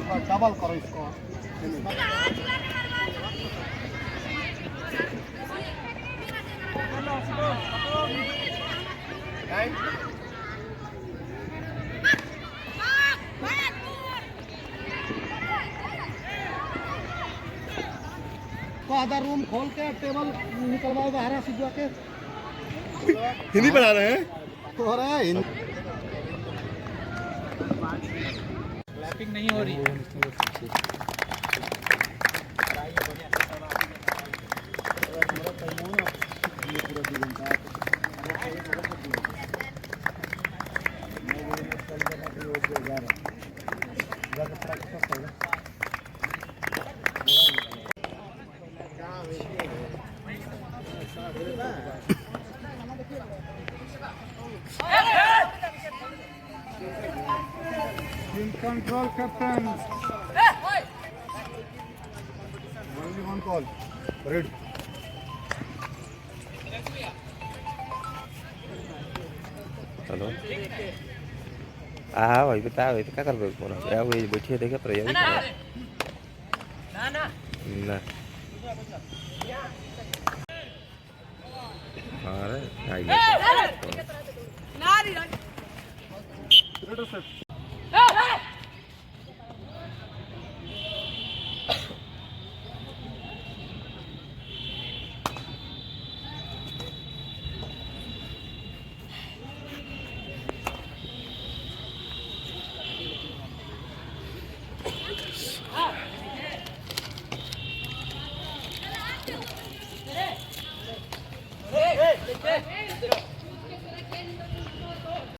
Double करो इसको। तो आधा रूम खोल के टेबल निकलवाओ बाहर से जाके। हिंदी पढ़ा रहे हैं तो हो रहा है हिंदी क्लैपिंग नहीं हो रही है। In control, captain. Only one call. Red. Hello हाँ भाई बता भाई क्या कर रहे हो यार वो बैठिए देखे पर यार ना ना ना अरे आई नारी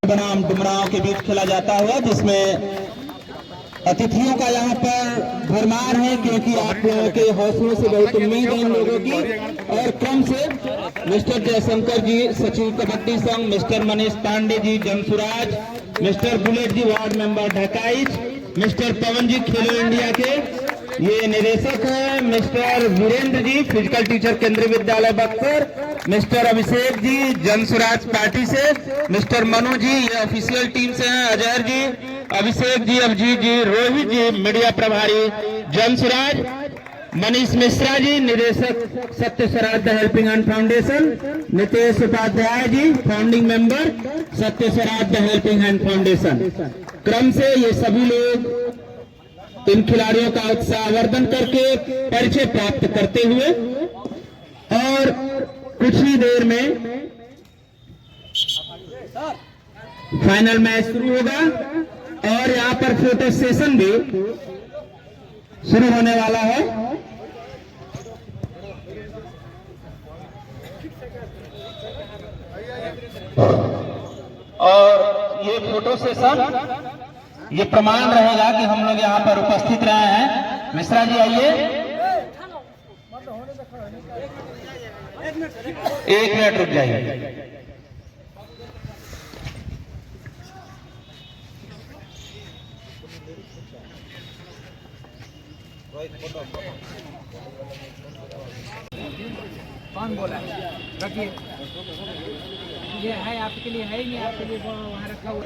बनाम डुमराव के बीच खेला जाता हुआ, जिसमें अतिथियों का यहाँ पर भरमार है, क्योंकि आप लोगों के हौसलों से बहुत उम्मीद है इन लोगों की। और क्रम से मिस्टर जयशंकर जी सचिव कबड्डी संघ, mister Manish Pandey ji Jan Suraaj, mister bullet ji ward member Dhakaich, mister Pawan ji Khelo India के ये निदेशक है, mister Virendra ji physical teacher Kendriya Vidyalaya Buxar, mister Abhishek ji Jan Suraaj party से, मिस्टर मनु जी ये ऑफिशियल टीम से हैं, अजहर जी, अभिषेक जी, अभिजीत जी, रोहित जी मीडिया प्रभारी जनसुराज, मनीष मिश्रा जी निदेशक Satya Swaraj helping hand foundation, Nitesh Upadhyay ji founding member सत्य स्वराज हेल्पिंग हैंड फाउंडेशन। क्रम से ये सभी लोग इन खिलाड़ियों का उत्साहवर्धन करके परिचय प्राप्त करते हुए और कुछ ही देर में फाइनल मैच शुरू होगा और यहाँ पर फोटो सेशन भी शुरू होने वाला है। और ये फोटो सेशन ये प्रमाण रहेगा कि हम लोग यहाँ पर उपस्थित रहे हैं। मिश्रा जी आइए, एक मिनट रुक जाइए। कौन बोला रखिए, ये है आपके लिए, है ही नहीं आपके लिए, वो वहाँ रखा हुआ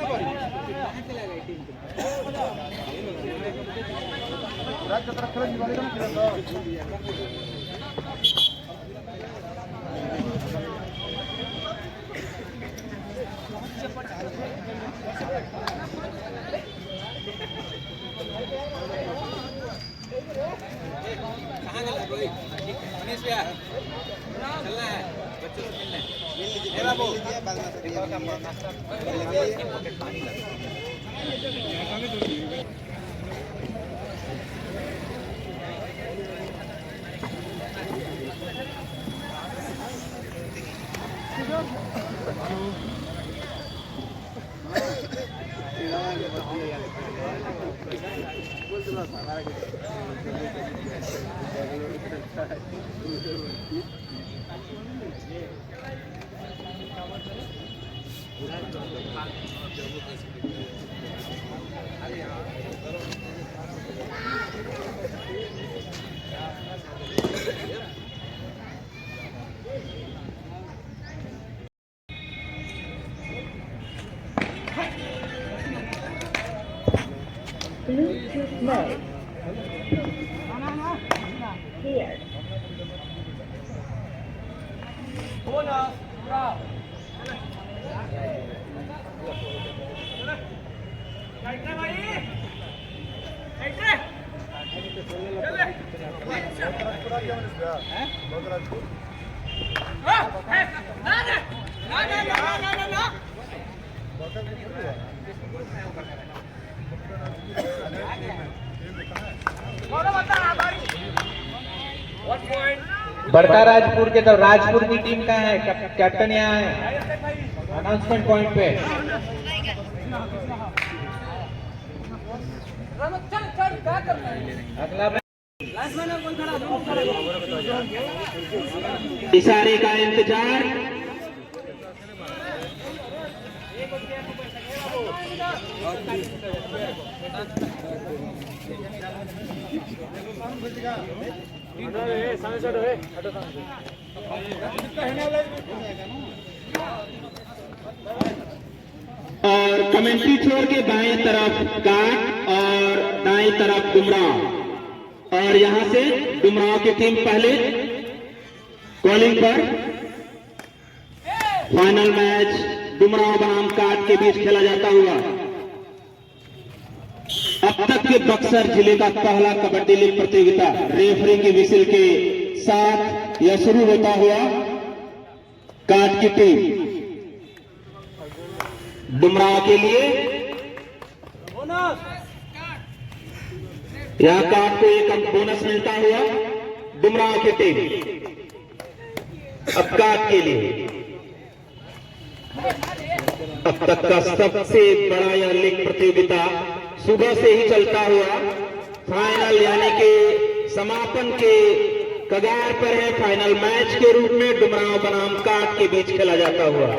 कहाँ गया कोई मनीष भैया चलना है बच्चों से मिलने बाबू Bluetooth mode. बड़का राजपुर के तो राजपुर की टीम का है, कैप्टन यहाँ है अनाउंसमेंट पॉइंट पे। अगला इशारे का इंतजार। और कमेंट्री छोड़ के बाएं तरफ काट और दाएं तरफ डुमराव, और यहां से डुमराव की टीम पहले कॉलिंग पर। फाइनल मैच डुमराव बनाम काट के बीच खेला जाता हुआ। अब तक के बक्सर जिले का पहला कबड्डी लीग प्रतियोगिता रेफरी की विसिल के साथ यह शुरू होता हुआ। काट की टीम डुमराव के लिए यह काट को एक अंक बोनस मिलता हुआ। डुमराव की टीम अब काट के लिए अब तक का सबसे बड़ा यह लीग प्रतियोगिता सुबह से ही चलता हुआ फाइनल यानी कि समापन के कगार पर है। फाइनल मैच के रूप में डुमराव बनाम काट के बीच खेला जाता हुआ।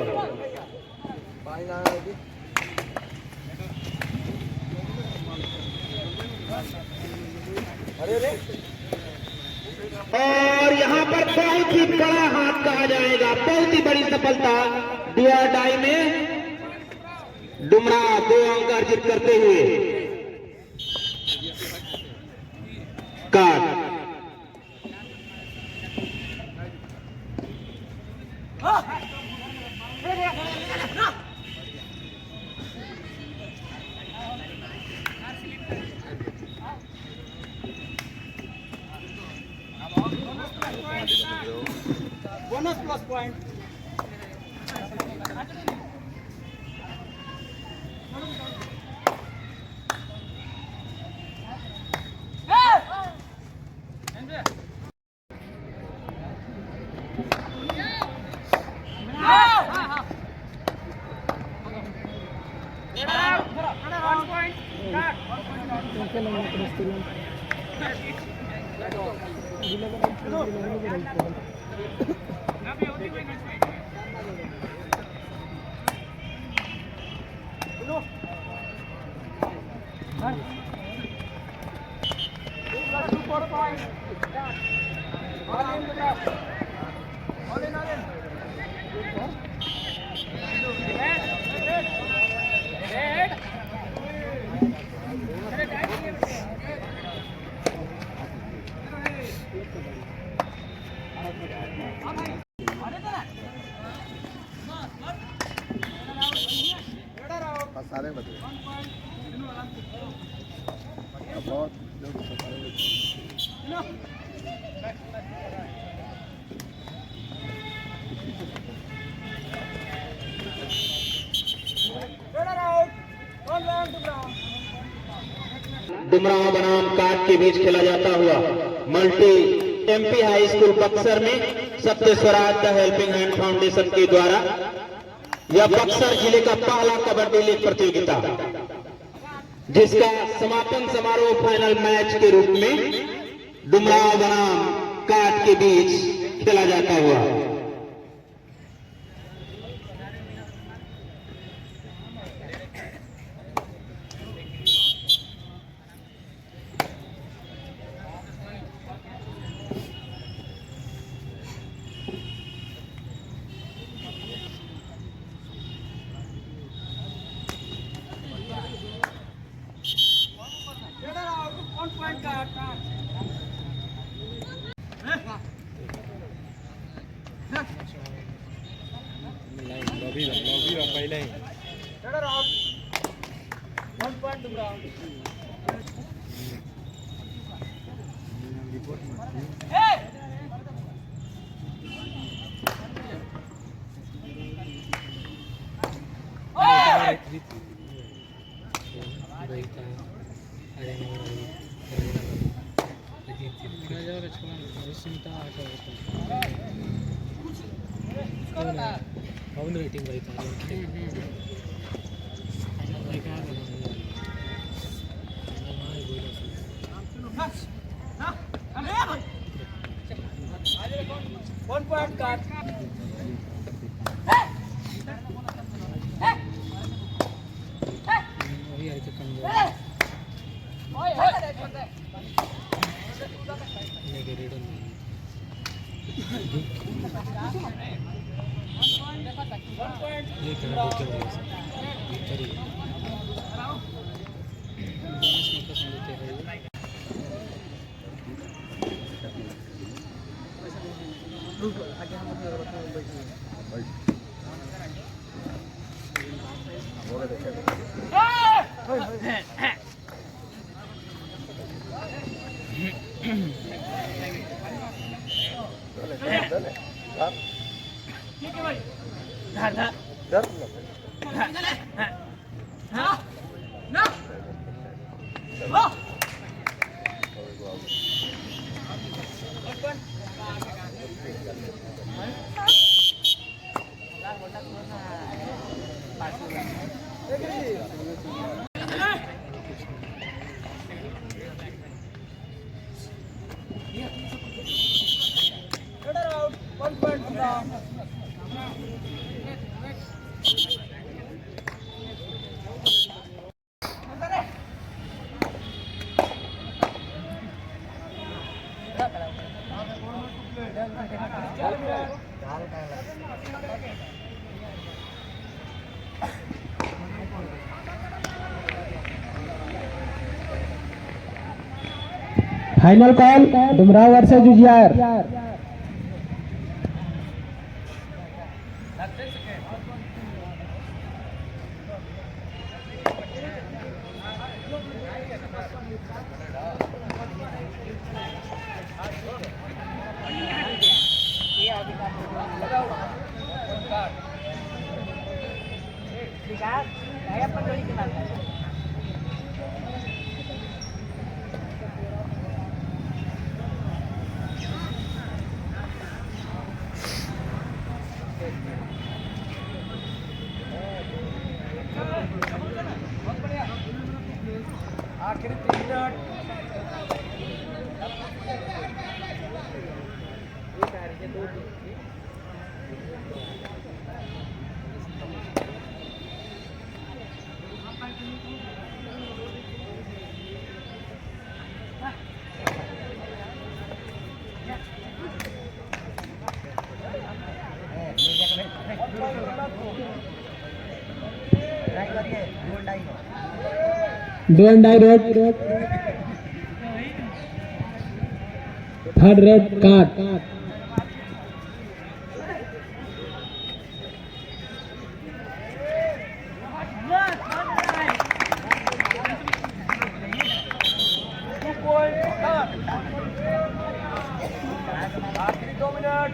और यहाँ पर बहुत ही बड़ा हाथ कहा जाएगा, बहुत ही बड़ी सफलता डू और डाई में डुमराव 2 अंक अर्जित करते हुए काट बोनस प्लस पॉइंट। डुमराव बनाम काट के बीच खेला जाता हुआ multi MP high school Buxar में सत्य Swaraj the helping hand foundation के द्वारा यह बक्सर जिले का पहला कबड्डी लीग प्रतियोगिता, जिसका समापन समारोह फाइनल मैच के रूप में डुमराव बनाम काट के बीच खेला जाता हुआ। पॉइंट का ಅವನು ರೇಟಿಂಗ್ ಬರೀತಾರೆ One point cut. वही आके कम दो नेगे रेड ऑन ये क्या बोलते हैं विक्ट्री बोनस में का समझते हैं final call Dumraon versus Jujiyar. आखिरी 3 minute do and die raid, third raid card. आखिरी 2 मिनट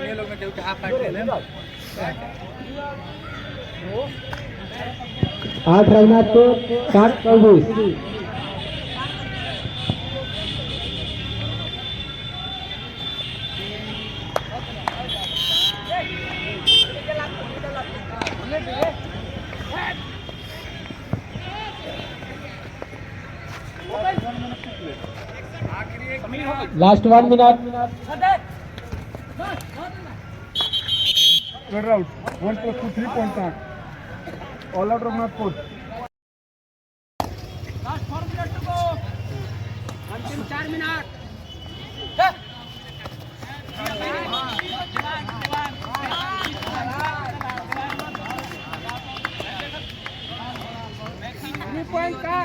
ये लोग ने जो हाफ काट ले 8 रघुनाथपुर 7 चौबीस। Last 1 minute. Third round, 1 + 2 3 points are all out Raghunathpur. Last 4 minute to go अंतिम 4 मिनट पॉइंट का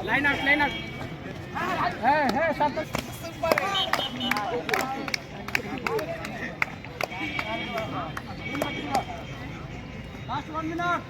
लाइन आउट है सब last 1 minute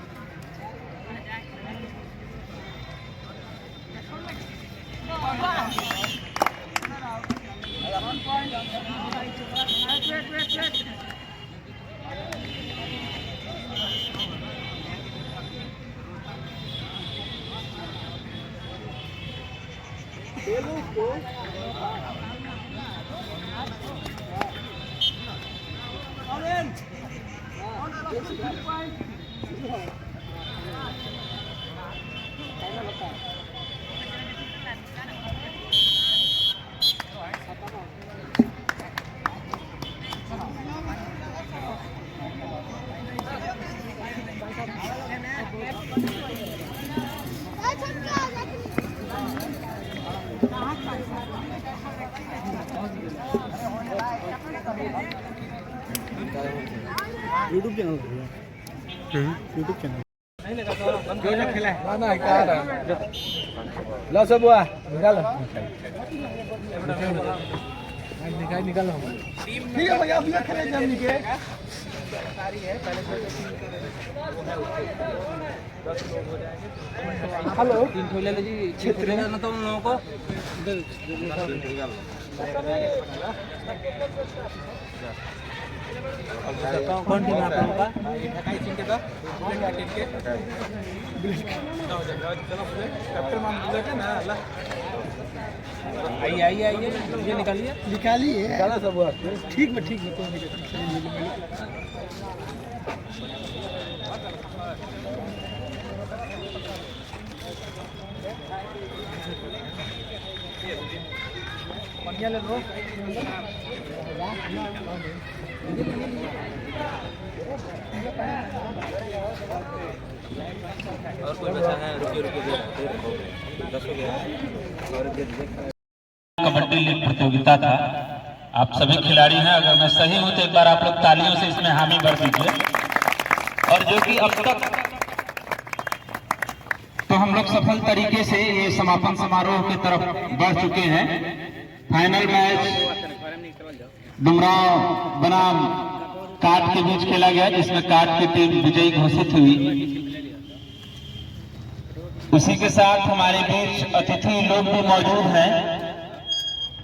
YouTube channel YouTube channel जो जो खेला है ना क्या लो सब हुआ निकालो निकालो ठीक है भैया अभी खेले जमनी के सारी है पहले हेलो 3 ठो ले लो जी क्षेत्र में ना तो उन लोगों को कौन टीम आप लोगों का आइए निकालिए सब ठीक है बढ़िया ले लो और कोई बचा है रुकिए कबड्डी लीग प्रतियोगिता था। आप सभी खिलाड़ी हैं, अगर मैं सही हूं तो एक बार आप लोग तालियों से इसमें हामी भर दीजिए। और जो कि अब तक तो हम लोग सफल तरीके से ये समापन समारोह की तरफ बढ़ चुके हैं। फाइनल मैच डुमराव बनाम काट के बीच खेला गया, जिसमें काट की टीम विजयी घोषित हुई। उसी के साथ हमारे बीच अतिथि लोग भी मौजूद हैं।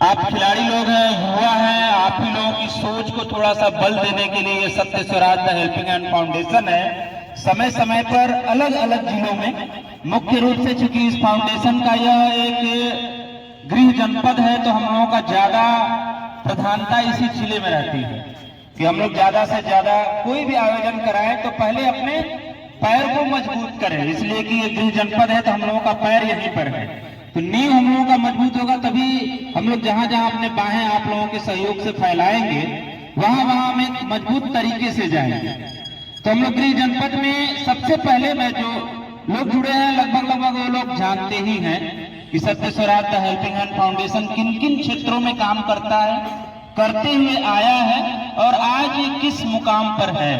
आप खिलाड़ी लोग हैं, युवा हैं, आप ही लोगों की सोच को थोड़ा सा बल देने के लिए ये सत्य Swaraj the helping hand foundation है। समय समय पर अलग अलग जिलों में, मुख्य रूप से चूंकि इस फाउंडेशन का यह एक गृह जनपद है तो हम लोगों का ज्यादा प्रधानता इसी जिले में रहती है कि हम लोग ज्यादा से ज्यादा कोई भी आयोजन कराएं तो पहले अपने पैर को मजबूत करें, इसलिए कि ये गृह जनपद है तो हम लोगों का पैर यहीं पर है। तो नींव हम लोगों का मजबूत होगा तभी हम लोग जहां जहां अपने बाहें आप लोगों के सहयोग से फैलाएंगे वहां वहां हम एक मजबूत तरीके से जाएंगे। तो हम लोग गृह जनपद में सबसे पहले मैं जो लोग जुड़े हैं लगभग वो लोग जानते ही हैं कि Satya Swaraj the helping hand foundation किन किन क्षेत्रों में काम करता है, करते हुए आया है और आज ये किस मुकाम पर है।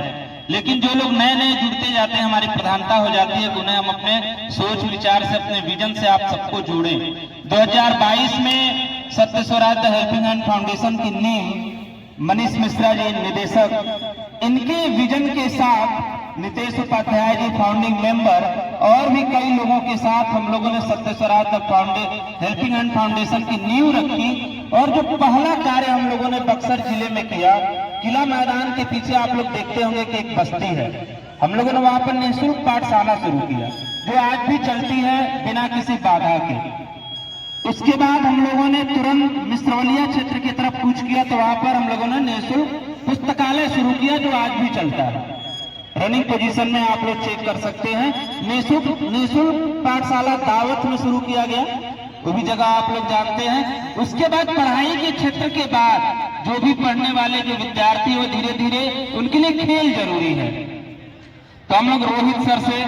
लेकिन जो लोग नए नए जुड़ते जाते हैं, हमारी प्रधानता हो जाती है कि उन्हें हम अपने सोच विचार से, अपने विजन से आप सबको जोड़ें। 2022 में सत्य स्वराज हेल्पिंग हैंड फाउंडेशन की नींव मनीष मिश्रा जी निदेशक, इनके विजन के साथ नितेश उपाध्याय जी फाउंडिंग मेंबर और भी कई लोगों के साथ हम लोगों ने सत्य स्वराज हेल्पिंग हैंड फाउंडेशन की नींव रखी। और जो पहला कार्य हम लोगों ने बक्सर जिले में किया, किला मैदान के पीछे आप लोग देखते होंगे कि एक बस्ती है, हम लोगों ने वहां पर निःशुल्क पाठशाला शुरू किया जो आज भी चलती है बिना किसी बाधा के। उसके बाद हम लोगों ने तुरंत मिश्रवलिया क्षेत्र की तरफ कूच किया तो वहां पर हम लोगों ने निःशुल्क पुस्तकालय शुरू किया जो आज भी चलता है। रनिंग पोजीशन में आप लोग चेक कर सकते हैं। निःशुल्क पाठशाला दावत में शुरू किया गया, वो भी जगह आप लोग जानते हैं। उसके बाद पढ़ाई के क्षेत्र के बाद जो भी पढ़ने वाले जो विद्यार्थी वो धीरे धीरे उनके लिए खेल जरूरी है, तो हम लोग रोहित सर से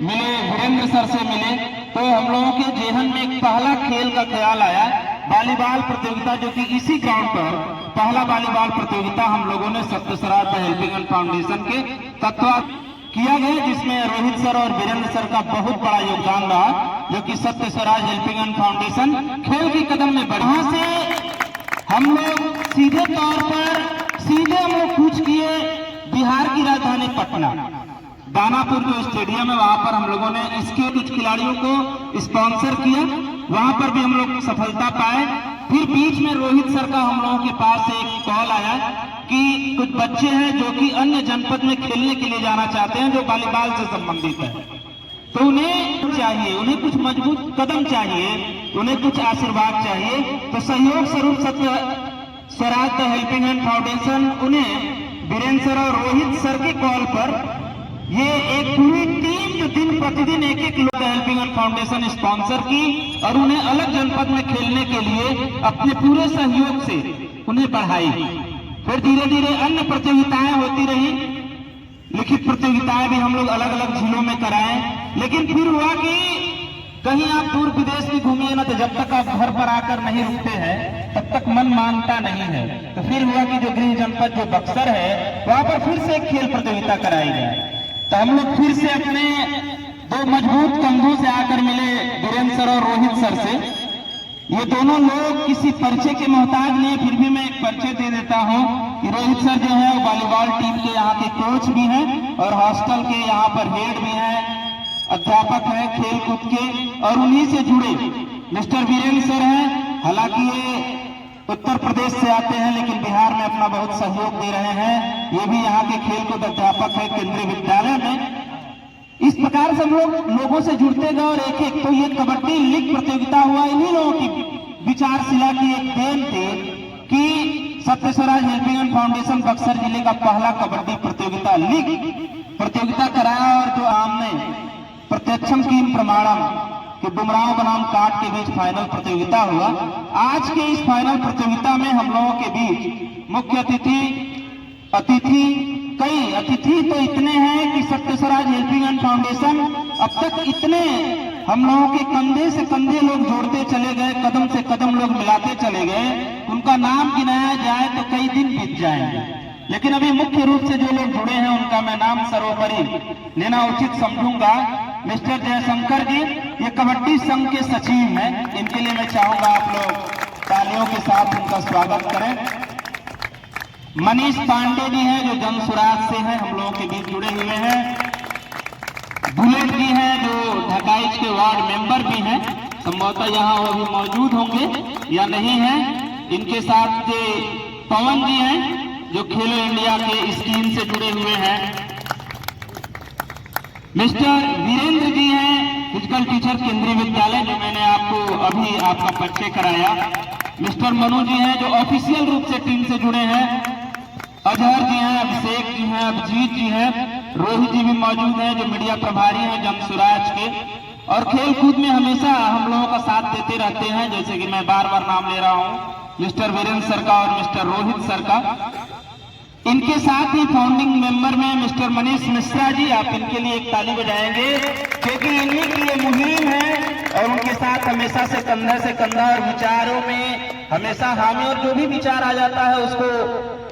मिले, वीरेंद्र सर से मिले, तो हम लोगों के जेहन में एक पहला खेल का ख्याल आया, वॉलीबॉल प्रतियोगिता, जो कि इसी ग्राउंड पर पहला वॉलीबॉल प्रतियोगिता हम लोगों ने सत्य स्वराज हेल्पिंग हैंड फाउंडेशन के तत्वावधान किया गया, जिसमें रोहित सर और वीरेंद्र सर का बहुत बड़ा योगदान रहा, जो कि Satya Swaraj helping hand foundation खेल की कदम में बढ़ा। वहां से हम लोग सीधे तौर पर हम लोग कूच किए बिहार की राजधानी पटना, दानापुर जो स्टेडियम है, वहां पर हम लोगों ने इसके कुछ खिलाड़ियों को स्पॉन्सर किया, वहां पर भी हम लोग सफलता पाए। फिर बीच में रोहित सर का हम लोगों के पास एक कॉल आया कि कुछ बच्चे हैं जो कि अन्य जनपद में खेलने के लिए जाना चाहते हैं जो वॉलीबॉल से संबंधित है, तो उन्हें चाहिए, उन्हें कुछ मजबूत कदम चाहिए, उन्हें कुछ आशीर्वाद चाहिए। तो सहयोग स्वरूप सत्य स्वराज हेल्पिंग हैंड फाउंडेशन उन्हें वीरेंद्र सर और रोहित सर के कॉल पर ये एक पूरी टीम जो दिन प्रतिदिन एक लोग हेल्पिंग हैंड फाउंडेशन स्पॉन्सर की और उन्हें अलग जनपद में खेलने के लिए अपने पूरे सहयोग से उन्हें बढ़ाई। फिर धीरे धीरे अन्य प्रतियोगिताएं होती रही, लिखित प्रतियोगिताएं भी हम लोग अलग अलग जिलों में कराए। लेकिन फिर हुआ कि कहीं आप दूर विदेश में घूमिए ना, तो जब तक आप घर पर आकर नहीं रुकते हैं तब तक मन मानता नहीं है। तो फिर हुआ कि जो गृह जनपद जो बक्सर है वहां पर फिर से एक खेल प्रतियोगिता कराई जाए। तो हम लोग फिर से अपने दो मजबूत कंधों से आकर मिले वीरेंद्र सर और रोहित सर से। ये दोनों लोग किसी परिचय के मोहताज नहीं, फिर भी मैं एक परिचय दे देता हूँ कि रोहित सर जो है वॉलीबॉल टीम के यहाँ के कोच भी हैं और हॉस्टल के यहाँ पर हेड भी हैं, अध्यापक हैं खेल कूद के, और उन्हीं से जुड़े मिस्टर वीरेंद्र सर हैं। हालांकि ये उत्तर प्रदेश से आते हैं लेकिन बिहार में अपना बहुत सहयोग दे रहे हैं। ये भी यहाँ के खेलकूद अध्यापक है केंद्रीय विद्यालय में। इस प्रकार से हम लोगों से जुड़ते गए और एक एक तो ये कबड्डी लीग प्रतियोगिता हुआ, इन्हीं लोगों की विचारशिला की एक देन थी कि Satya Swaraj helping hand foundation Buxar जिले का पहला कबड्डी प्रतियोगिता लीग प्रतियोगिता कराया। और जो आमने प्रत्यक्षम कीम प्रमाणम कि बुमराह बनाम काट के बीच फाइनल प्रतियोगिता हुआ। आज के इस फाइनल प्रतियोगिता में हम लोगों के बीच मुख्य अतिथि कई अतिथि तो इतने हैं कि Satya Swaraj helping hand foundation अब तक इतने हम लोगों के कंधे से कंधे लोग जोड़ते चले गए, कदम से कदम लोग मिलाते चले गए, उनका नाम गिनाया जाए तो कई दिन बीत जाएंगे। लेकिन अभी मुख्य रूप से जो लोग जुड़े हैं उनका मैं नाम सर्वोपरि लेना उचित समझूंगा। मिस्टर जयशंकर जी ये कबड्डी संघ के सचिव हैं, इनके लिए मैं चाहूंगा आप लोग तालियों के साथ उनका स्वागत करें। मनीष पांडे जी हैं जो जनसुराज से हैं, हम लोगों के बीच जुड़े हुए हैं। बुलेट जी हैं जो ढकाइच के वार्ड मेंबर भी हैं, संभवतः यहाँ वो भी मौजूद होंगे या नहीं है। इनके साथ पवन जी हैं जो खेलो इंडिया के स्कीम से जुड़े हुए हैं। मिस्टर वीरेंद्र जी हैं फिजिकल टीचर केंद्रीय विद्यालय, जो मैंने आपको अभी आपका परिचय कराया। मिस्टर मनु जी हैं जो ऑफिशियल रूप से टीम से जुड़े हैं। अजहर जी हैं, अभिषेक जी हैं, अभिजीत जी हैं, रोहित जी भी मौजूद हैं जो मीडिया प्रभारी हैं जनसुराज के, और खेल कूद में हमेशा हम लोगों का साथ देते रहते हैं। जैसे कि मैं बार बार नाम ले रहा हूँ मिस्टर वीरेंद्र सर का और मिस्टर रोहित सर का। इनके साथ ही फाउंडिंग मेंबर में मिस्टर मनीष मिश्रा जी, आप इनके लिए एक ताली बजाएंगे क्योंकि इन्हीं की ये मुहिम है और उनके साथ हमेशा से कंधा और विचारों में हमेशा हामी, और जो भी विचार आ जाता है उसको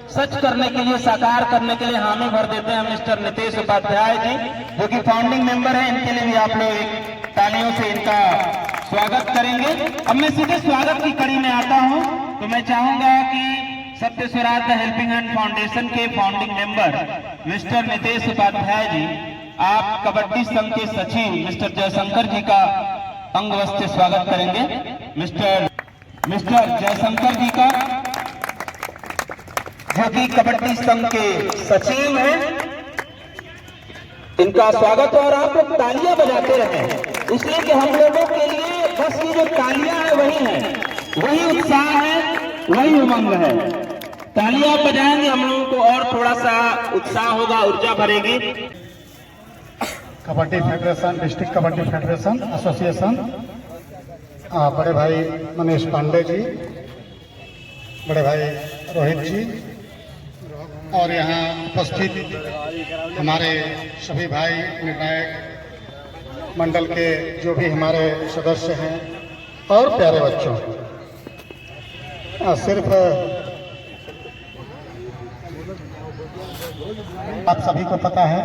सच करने के लिए, साकार करने के लिए हामी भर देते हैं मिस्टर नितेश उपाध्याय जी, जो कि फाउंडिंग मेंबर हैं। इनके लिए भी आप लोग एक तालियों से इनका स्वागत करेंगे। अब मैं सीधे स्वागत की कड़ी में आता हूं, तो मैं चाहूंगा कि Satya Swaraj the helping hand foundation के founding member mister Nitesh Upadhyay ji, आप कबड्डी संघ के सचिव मिस्टर जयशंकर जी का अंगवस्त स्वागत करेंगे। मिस्टर जयशंकर जी का, जो कि कबड्डी संघ के सचिव हैं, इनका स्वागत। और आप लोग तालियां बजाते रहे, इसलिए कि हम लोगों के लिए बस ये जो तालियां हैं वही है, वही उत्साह है, वही उमंग है। तालियां बजाएंगे हम लोगों को और थोड़ा सा उत्साह होगा, ऊर्जा भरेगी। Kabaddi federation, district kabaddi federation association, बड़े भाई मनीष पांडे जी, बड़े भाई रोहित जी, और यहाँ उपस्थित हमारे सभी भाई निर्णायक मंडल के जो भी हमारे सदस्य हैं और प्यारे बच्चों, सिर्फ आप सभी को पता है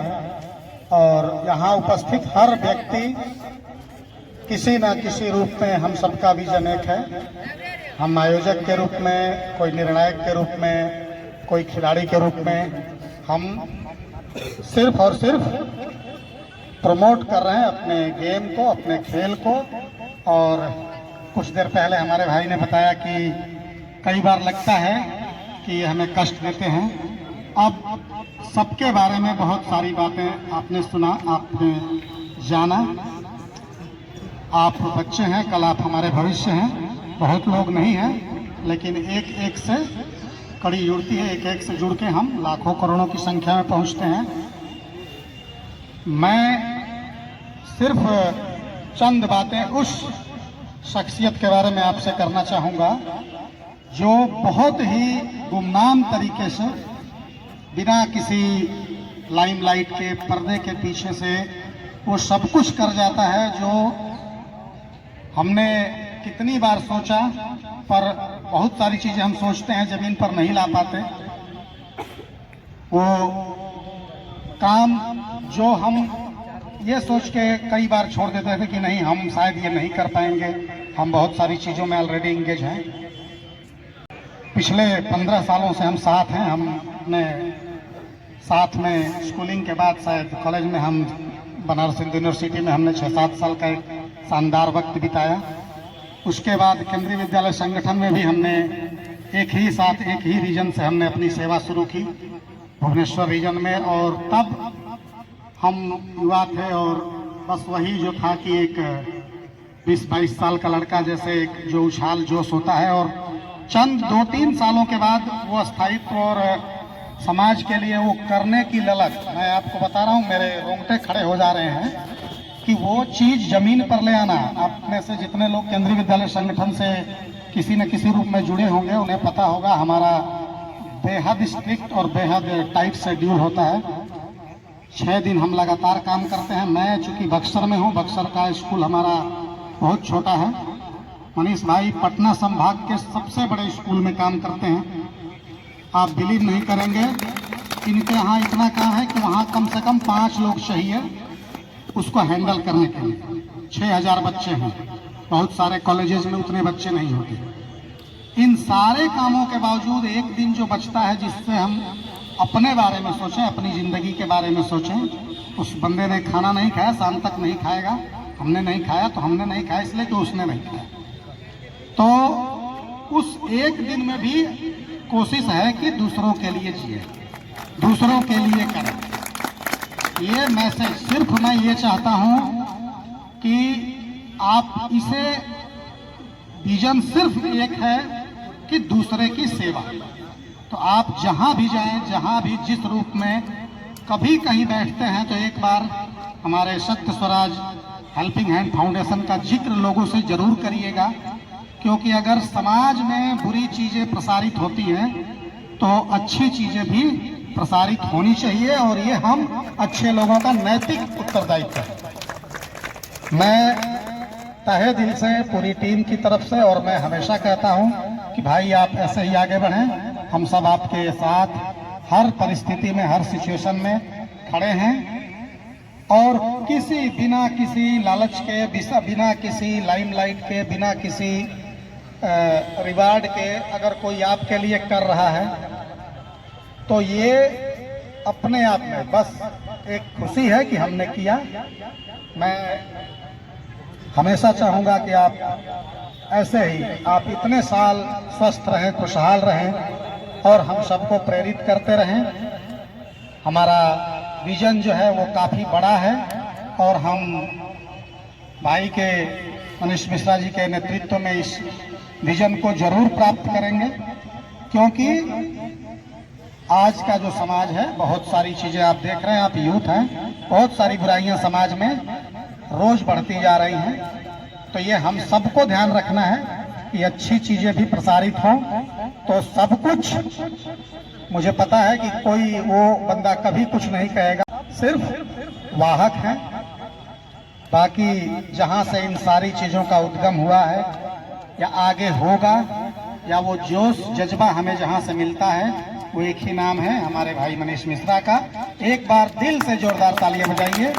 और यहाँ उपस्थित हर व्यक्ति किसी न किसी रूप में हम सबका विजन एक है। हम आयोजक के रूप में, कोई निर्णायक के रूप में, कोई खिलाड़ी के रूप में, हम सिर्फ और सिर्फ प्रमोट कर रहे हैं अपने गेम को, अपने खेल को। और कुछ देर पहले हमारे भाई ने बताया कि कई बार लगता है कि हमें कष्ट देते हैं। अब सबके बारे में बहुत सारी बातें आपने सुना, आपने जाना। आप बच्चे हैं, कल आप हमारे भविष्य हैं। बहुत लोग नहीं हैं, लेकिन एक एक से कड़ी जुड़ती है, एक एक से जुड़ के हम लाखों करोड़ों की संख्या में पहुंचते हैं। मैं सिर्फ चंद बातें उस शख्सियत के बारे में आपसे करना चाहूँगा जो बहुत ही गुमनाम तरीके से, बिना किसी लाइमलाइट के, पर्दे के पीछे से वो सब कुछ कर जाता है जो हमने कितनी बार सोचा, पर बहुत सारी चीजें हम सोचते हैं जमीन पर नहीं ला पाते। वो काम जो हम ये सोच के कई बार छोड़ देते थे कि नहीं, हम शायद ये नहीं कर पाएंगे, हम बहुत सारी चीजों में ऑलरेडी इंगेज हैं। पिछले 15 सालों से हम साथ हैं। हम अपने साथ में स्कूलिंग के बाद शायद कॉलेज में, हम बनारस हिंदू यूनिवर्सिटी में हमने 6-7 साल का एक शानदार वक्त बिताया। उसके बाद केंद्रीय विद्यालय संगठन में भी हमने एक ही साथ, एक ही रीजन से हमने अपनी सेवा शुरू की, भुवनेश्वर रीजन में। और तब हम युवा थे और बस वही जो था कि एक 20-22 साल का लड़का जैसे एक जो उछाल जोश होता है, और चंद 2-3 सालों के बाद वो स्थायित्व और समाज के लिए वो करने की ललक, मैं आपको बता रहा हूँ, मेरे रोंगटे खड़े हो जा रहे हैं कि वो चीज जमीन पर ले आना। आप में से जितने लोग केंद्रीय विद्यालय संगठन से किसी न किसी रूप में जुड़े होंगे, उन्हें पता होगा हमारा बेहद स्ट्रिक्ट और बेहद टाइट शेड्यूल होता है। 6 दिन हम लगातार काम करते हैं। मैं चूंकि बक्सर में हूँ, बक्सर का स्कूल हमारा बहुत छोटा है। मनीष भाई पटना संभाग के सबसे बड़े स्कूल में काम करते हैं। आप बिलीव नहीं करेंगे, इनके यहाँ इतना काम है कि वहाँ कम से कम 5 लोग चाहिए उसको हैंडल करने के लिए। 6000 बच्चे हैं, बहुत सारे कॉलेजेस में उतने बच्चे नहीं होते। इन सारे कामों के बावजूद एक दिन जो बचता है जिससे हम अपने बारे में सोचें, अपनी जिंदगी के बारे में सोचें। उस बंदे ने खाना नहीं खाया, शाम तक नहीं खाएगा। हमने नहीं खाया तो हमने नहीं खाया इसलिए कि उसने नहीं खाया। तो उस एक दिन में भी कोशिश है कि दूसरों के लिए जिए, दूसरों के लिए करें। ये मैसेज सिर्फ मैं ये चाहता हूं कि आप इसे, विजन सिर्फ एक है कि दूसरे की सेवा। तो आप जहां भी जाएं, जहां भी जिस रूप में कभी कहीं बैठते हैं, तो एक बार हमारे सत्य स्वराज हेल्पिंग हैंड फाउंडेशन का जिक्र लोगों से जरूर करिएगा, क्योंकि अगर समाज में बुरी चीजें प्रसारित होती हैं तो अच्छी चीजें भी प्रसारित होनी चाहिए, और ये हम अच्छे लोगों का नैतिक उत्तरदायित्व है। मैं तहे दिल से पूरी टीम की तरफ से, और मैं हमेशा कहता हूं कि भाई आप ऐसे ही आगे बढ़ें, हम सब आपके साथ हर परिस्थिति में, हर सिचुएशन में खड़े हैं और बिना किसी लालच के, बिना किसी लाइमलाइट के, बिना किसी रिवार्ड के अगर कोई आपके लिए कर रहा है तो ये अपने आप में बस एक खुशी है कि हमने किया। मैं हमेशा चाहूँगा कि आप ऐसे ही, आप इतने साल स्वस्थ रहें, खुशहाल रहें और हम सबको प्रेरित करते रहें। हमारा विजन जो है वो काफ़ी बड़ा है और हम भाई के मनीष मिश्रा जी के नेतृत्व में इस विजन को जरूर प्राप्त करेंगे, क्योंकि आज का जो समाज है, बहुत सारी चीज़ें आप देख रहे हैं, आप यूथ हैं, बहुत सारी बुराइयां समाज में रोज बढ़ती जा रही हैं। तो ये हम सबको ध्यान रखना है कि अच्छी चीज़ें भी प्रसारित हों। तो सब कुछ, मुझे पता है कि कोई वो बंदा कभी कुछ नहीं कहेगा, सिर्फ वाहक है। बाकी जहाँ से इन सारी चीज़ों का उद्गम हुआ है या आगे होगा, या वो जोश जज्बा हमें जहाँ से मिलता है, वो एक ही नाम है, हमारे भाई मनीष मिश्रा का। एक बार दिल से जोरदार तालियां बजाइए।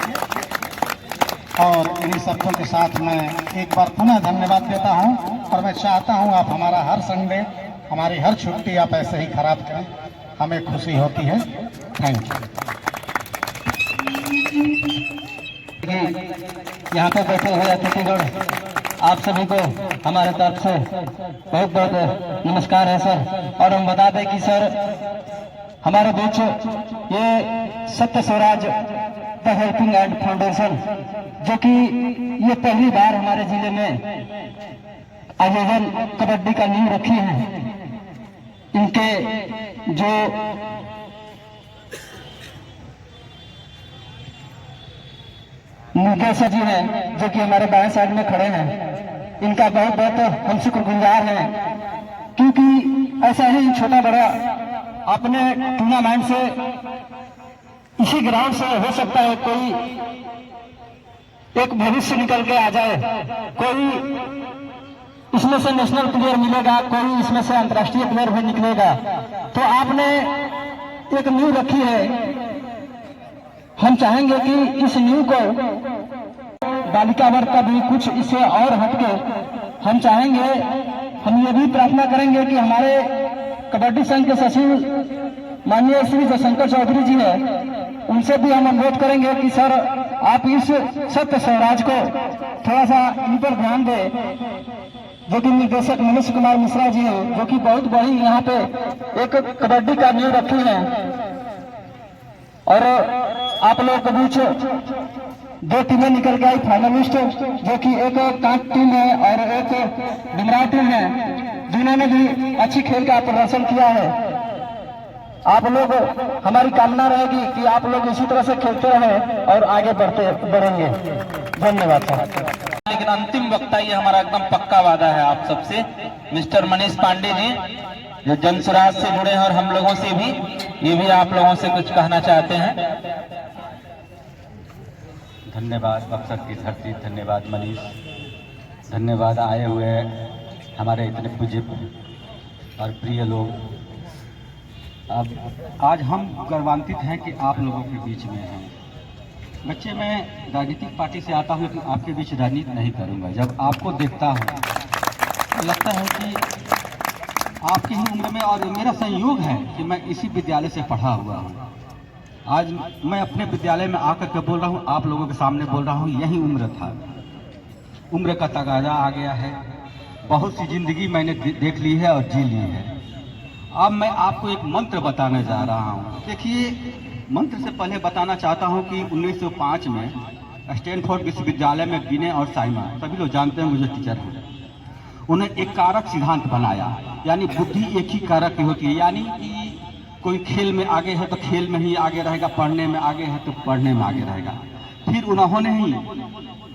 और इन्हीं शब्दों के साथ मैं एक बार पुनः धन्यवाद देता हूं और मैं चाहता हूं आप हमारा हर संडे, हमारी हर छुट्टी आप ऐसे ही खराब करें, हमें खुशी होती है। Thank you. यहाँ पर बैठे हुए अतिथिगण, आप सभी को हमारे तरफ से बहुत बहुत नमस्कार है सर। और हम बता दें कि सर हमारे बीच ये सत्य Swaraj the helping hand foundation, जो कि ये पहली बार हमारे जिले में आयोजन कबड्डी का नींव रखी है, इनके जो निर्देशक जी हैं, जो कि हमारे बाएं साइड में खड़े हैं, इनका बहुत बहुत हम शुक्रगुजार हैं, क्योंकि ऐसा ही छोटा बड़ा अपने टूर्नामेंट से, इसी ग्राउंड से हो सकता है कोई एक भविष्य निकल के आ जाए, कोई इसमें से नेशनल प्लेयर मिलेगा, कोई इसमें से अंतर्राष्ट्रीय प्लेयर भी निकलेगा। तो आपने एक नींव रखी है, हम चाहेंगे कि इस नींव को बालिका वर्ग का भी कुछ इससे और हटके हम चाहेंगे, हम ये भी प्रार्थना करेंगे कि हमारे कबड्डी संघ के सचिव माननीय श्री जयशंकर चौधरी जी हैं, उनसे भी हम अनुरोध करेंगे कि सर आप इस सत्य स्वराज को थोड़ा सा इन पर ध्यान दें, जो कि निर्देशक मनीष कुमार मिश्रा जी हैं, जो कि बहुत बड़ी यहाँ पे एक कबड्डी का नींव रखी है। और आप लोगों के बीच दो टीमें निकल के आई फाइनलिस्ट, जो कि एक कांट टीम है और एक डुमराव टीम है, जिन्होंने भी अच्छी खेल का प्रदर्शन किया है। आप लोग, हमारी कामना रहेगी कि आप लोग इसी तरह से खेलते रहें और आगे बढ़ेंगे। धन्यवाद सर। लेकिन अंतिम वक्ता ये हमारा एकदम पक्का वादा है आप सबसे, मिस्टर मनीष पांडे जी, जो जन स्वराज से जुड़े हैं और हम लोगों से भी, ये भी आप लोगों से कुछ कहना चाहते हैं। धन्यवाद बक्सर की धरती, धन्यवाद मनीष, धन्यवाद आए हुए हमारे इतने पूज्य और प्रिय लोग। अब आज हम गौरवान्वित हैं कि आप लोगों के बीच में हैं। बच्चे, मैं राजनीतिक पार्टी से आता हूं, लेकिन आपके बीच राजनीति नहीं करूंगा। जब आपको देखता हूं तो लगता है कि आपकी ही उम्र में, और मेरा संयोग है कि मैं इसी विद्यालय से पढ़ा हुआ हूं। आज मैं अपने विद्यालय में आकर के बोल रहा हूं, आप लोगों के सामने बोल रहा हूं, यही उम्र था। उम्र का तगाजा आ गया है, बहुत सी जिंदगी मैंने देख ली है और जी ली है। अब मैं आपको एक मंत्र बताने जा रहा हूं। देखिए, मंत्र से पहले बताना चाहता हूं कि 1905 में स्टैनफोर्ड विश्वविद्यालय में विनय और साइमा, सभी लोग जानते हैं, मुझे टीचर हैं, उन्हें एक कारक सिद्धांत बनाया, यानी बुद्धि एक ही कारक की होती है। यानी कि कोई खेल में आगे है तो खेल में ही आगे रहेगा, पढ़ने में आगे है तो पढ़ने में आगे रहेगा। फिर उन्होंने ही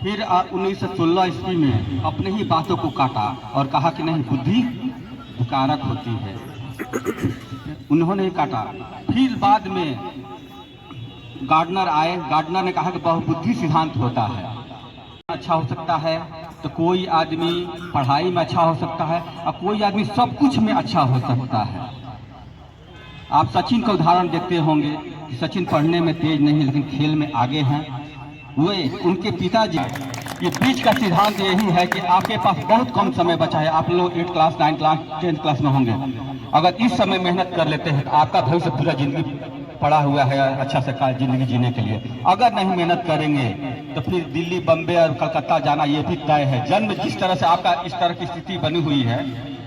1916 ईस्वी में अपने ही बातों को काटा और कहा कि नहीं, बुद्धि कारक होती है, उन्होंने ही काटा। फिर बाद में गार्डनर आए, गार्डनर ने कहा कि बहुबुद्धि सिद्धांत होता है, अच्छा हो सकता है तो कोई आदमी पढ़ाई में अच्छा हो सकता है और कोई आदमी सब कुछ में अच्छा हो सकता है। आप सचिन का उदाहरण देखते होंगे कि सचिन पढ़ने में तेज नहीं लेकिन खेल में आगे हैं। वे उनके पिताजी, ये बीच का सिद्धांत यही है कि आपके पास बहुत कम समय बचा है। आप लोग 8 क्लास 9 क्लास 10 क्लास में होंगे, अगर इस समय मेहनत कर लेते हैं तो आपका भविष्य पूरा जिंदगी पड़ा हुआ है अच्छा से जिंदगी जीने के लिए। अगर नहीं मेहनत करेंगे तो फिर दिल्ली, बम्बे और कलकत्ता जाना ये भी तय है। जन्म जिस तरह से आपका इस तरह की स्थिति बनी हुई है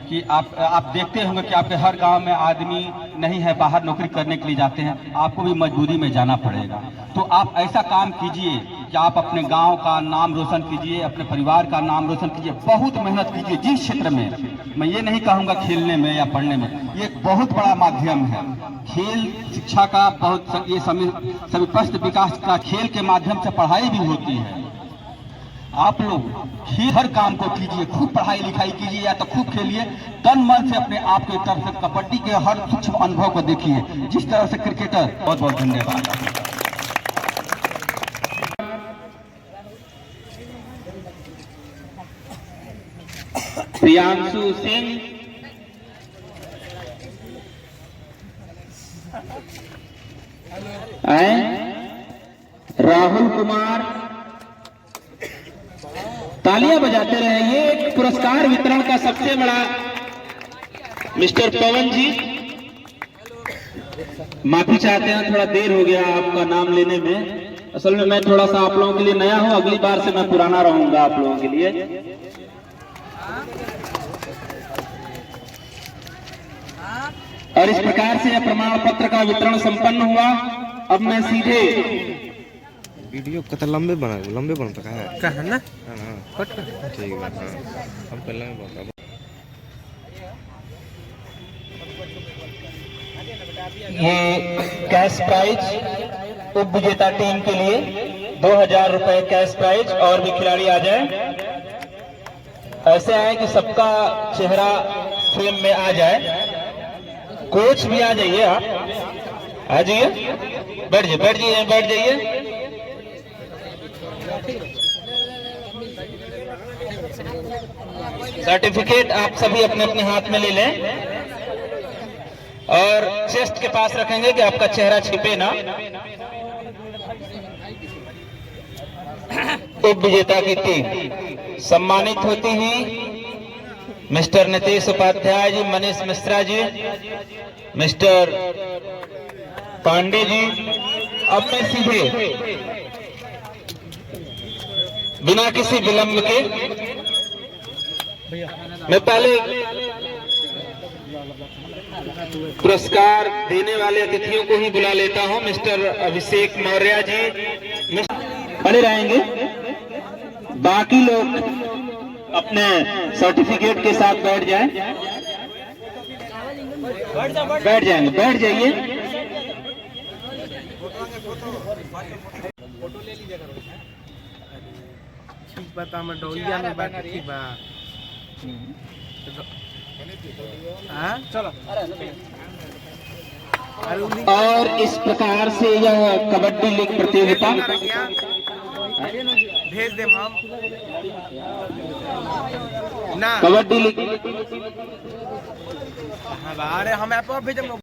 कि आप देखते होंगे कि आपके हर गांव में आदमी नहीं है, बाहर नौकरी करने के लिए जाते हैं, आपको भी मजबूरी में जाना पड़ेगा। तो आप ऐसा काम कीजिए कि आप अपने गांव का नाम रोशन कीजिए, अपने परिवार का नाम रोशन कीजिए, बहुत मेहनत कीजिए जिस क्षेत्र में। मैं ये नहीं कहूँगा खेलने में या पढ़ने में, ये एक बहुत बड़ा माध्यम है। खेल शिक्षा का बहुत ये सविपस्त विकास का खेल के माध्यम से पढ़ाई भी होती है। आप लोग हर काम को कीजिए, खूब पढ़ाई लिखाई कीजिए या तो खूब खेलिए, तन मन से अपने आप के तरफ से कबड्डी के हर सूक्ष्म अनुभव को देखिए जिस तरह से क्रिकेटर। बहुत बहुत धन्यवाद। प्रियांशु सिंह, राहुल कुमार, तालियां बजाते रहे। ये एक पुरस्कार वितरण का सबसे बड़ा मिस्टर पवन जी, माफी चाहते हैं थोड़ा देर हो गया आपका नाम लेने में। असल में मैं थोड़ा सा आप लोगों के लिए नया हूं, अगली बार से मैं पुराना रहूंगा आप लोगों के लिए। और इस प्रकार से यह प्रमाण पत्र का वितरण संपन्न हुआ। अब मैं सीधे वीडियो कत लंबे बनता है ना। ठीक है, हम पहले में बता। ये कैश प्राइज उप विजेता टीम के लिए 2000 रुपए कैश प्राइज। और भी खिलाड़ी आ जाए, ऐसे आए कि सबका चेहरा फ्रेम में आ जाए। कोच भी आ जाइए, आप आ जाइए, बैठ जाइए। सर्टिफिकेट आप सभी अपने अपने हाथ में ले लें और चेस्ट के पास रखेंगे कि आपका चेहरा छिपे ना। उप विजेता की टीम सम्मानित होती हुई मिस्टर नीतीश उपाध्याय जी, मनीष मिश्रा जी, मिस्टर पांडे जी। अब मैं सीधे बिना किसी विलंब के मैं पहले पुरस्कार देने वाले अतिथियों को ही बुला लेता हूं। मिस्टर अभिषेक मौर्य जी बने रहेंगे, बाकी लोग अपने सर्टिफिकेट के साथ बैठ जाएं। बैठ जाइए। बता मैं डोलिया में बैठ की बा। चलो। और इस प्रकार से यह कबड्डी लीग प्रतियोगिता भेज दे हम ना कबड्डी लीग अरे हम ऐप भेज